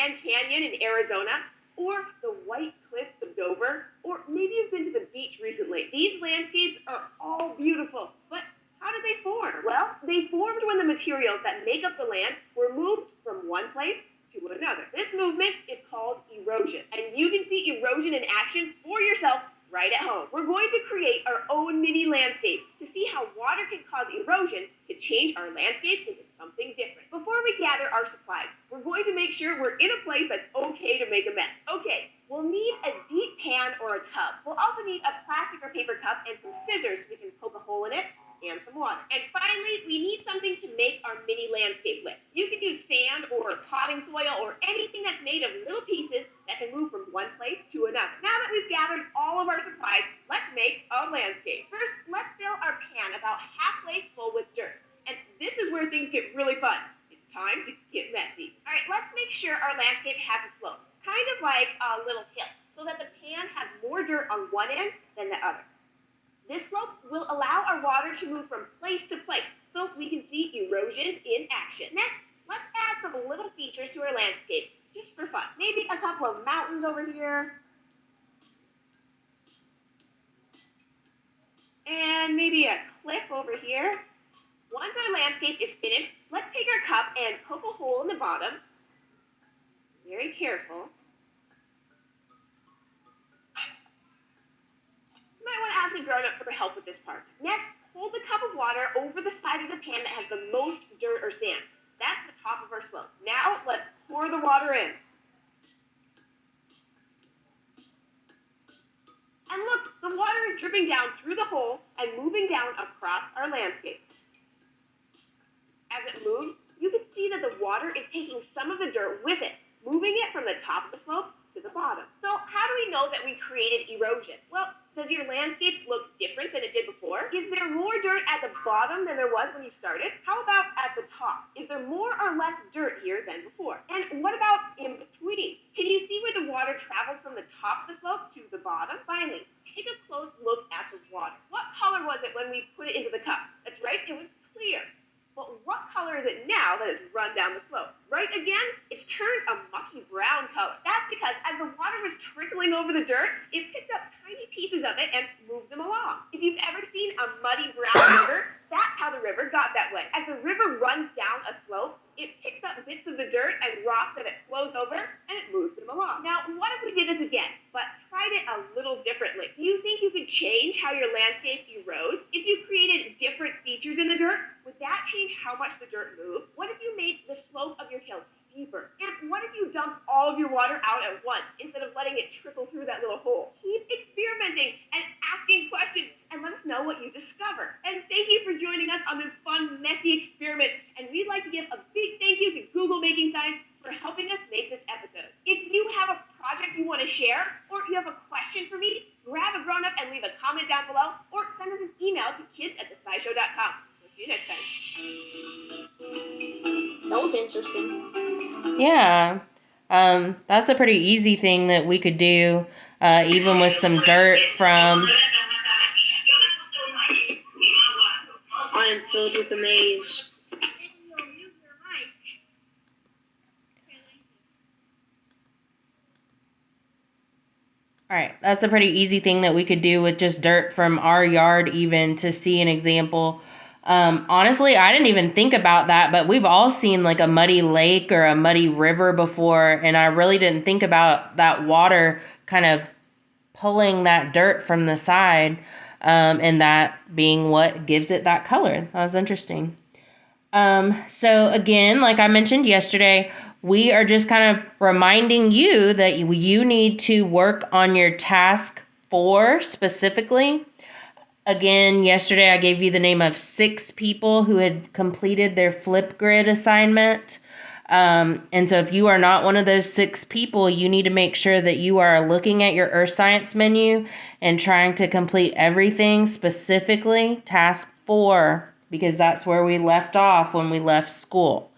Grand Canyon in Arizona, or the White Cliffs of Dover, or maybe you've been to the beach recently. These landscapes are all beautiful, but how did they form? Well, they formed when the materials that make up the land were moved from one place to another. This movement is called erosion, and you can see erosion in action for yourself right at home. We're going to create our own mini landscape to see how water can cause erosion to change our landscape into something different. Before we gather our supplies, we're going to make sure we're in a place that's okay to make a mess. Okay, we'll need a deep pan or a tub. We'll also need a plastic or paper cup and some scissors so we can poke a hole in it, and some water. And finally, we need something to make our mini landscape with. You can use sand or potting soil or anything that's made of little pieces that can move from one place to another. Now that we've gathered all of our supplies, let's make a landscape. First, let's fill our pan about halfway full with dirt. And this is where things get really fun. It's time to get messy. All right, let's make sure our landscape has a slope, kind of like a little hill, so that the pan has more dirt on one end than the other. This slope will allow our water to move from place to place, so we can see erosion in action. Next, let's add some little features to our landscape, just for fun. Maybe a couple of mountains over here, and maybe a cliff over here. Once our landscape is finished, let's take our cup and poke a hole in the bottom. Very careful. You might want to ask a grown-up for help with this part. Next, hold the cup of water over the side of the pan that has the most dirt or sand. That's the top of our slope. Now, let's pour the water in. And look, the water is dripping down through the hole and moving down across our landscape. As it moves, you can see that the water is taking some of the dirt with it, moving it from the top of the slope to the bottom. So how do we know that we created erosion? Well, does your landscape look different than it did before? Is there more dirt at the bottom than there was when you started? How about at the top? Is there more or less dirt here than before? And what about in between? Can you see where the water traveled from the top of the slope to the bottom? Finally, take a close look at the water. What color was it when we put it into the cup? That's right, it was clear. But what color is it now that it's run down the slope? Right again, it's turned a mucky brown color. That's because as the water was trickling over the dirt, it picked up tiny pieces of it and moved them along. If you've ever seen a muddy brown river, that's how the river got that way. As the river runs down a slope, it picks up bits of the dirt and rock that it flows over, and it moves them along. Now, what if we did this again, but tried it a little differently? Do you think you could change how your landscape erodes? If you created different features in the dirt, would that change how much the dirt moves? What if you made the slope of your hill steeper? And what if you dumped all of your water out at once instead of letting it trickle through that little hole? Keep experimenting and asking questions, and let us know what you discover. And thank you for joining us on this fun, messy experiment. And we'd like to give a big thank you to Google Making Science for helping us make this episode. If you have a project you want to share, or you have a question for me, grab a grown-up and leave a comment down below, or send us an email to kids@thescishow.com. See you next time. That was interesting. Yeah. That's a pretty easy thing that we could do, even with some dirt from... I am filled with amaze. All right, that's a pretty easy thing that we could do with just dirt from our yard even to see an example. Honestly, I didn't even think about that, but we've all seen like a muddy lake or a muddy river before, and I really didn't think about that water kind of pulling that dirt from the side, and that being what gives it that color. That was interesting. So again, like I mentioned yesterday, we are just kind of reminding you that you need to work on your task 4 specifically. Again, yesterday I gave you the name of 6 people who had completed their Flipgrid assignment. And so if you are not one of those 6 people, you need to make sure that you are looking at your Earth Science menu and trying to complete everything, specifically task 4, because that's where we left off when we left school.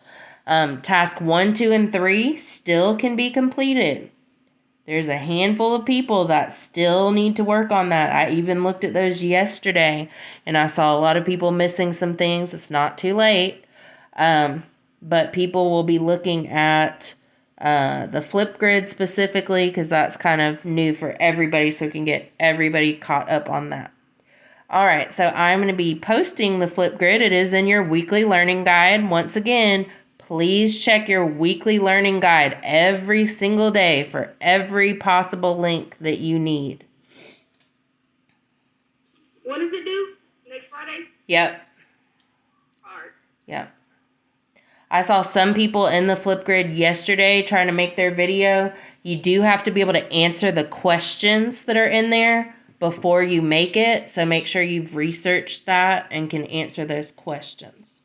Task 1, 2, and 3 still can be completed. There's a handful of people that still need to work on that. I even looked at those yesterday, and I saw a lot of people missing some things. It's not too late. But people will be looking at the Flipgrid specifically, because that's kind of new for everybody, so we can get everybody caught up on that. All right, so I'm going to be posting the Flipgrid. It is in your weekly learning guide. Once again, please check your weekly learning guide every single day for every possible link that you need. What does it do? Next Friday? Yep. Hard. Yep. I saw some people in the Flipgrid yesterday trying to make their video. You do have to be able to answer the questions that are in there before you make it. So make sure you've researched that and can answer those questions.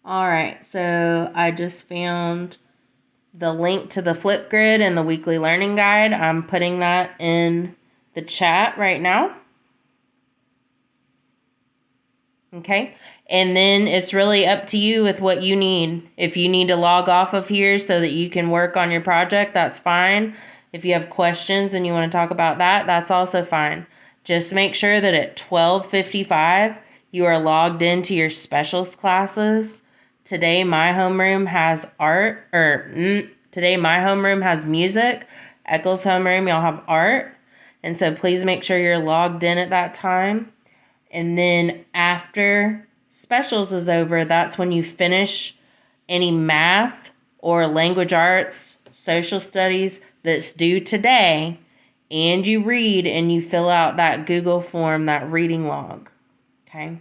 All right, so I just found the link to the Flipgrid and the weekly learning guide. I'm putting that in the chat right now. Okay, and then it's really up to you with what you need. If you need to log off of here so that you can work on your project, that's fine. If you have questions and you want to talk about that, that's also fine. Just make sure that at 12:55 you are logged into your specials classes. Today my homeroom has art, today my homeroom has music. Eccles homeroom, y'all have art. And so please make sure you're logged in at that time. And then after specials is over, that's when you finish any math or language arts, social studies that's due today, and you read and you fill out that Google form, that reading log. Okay.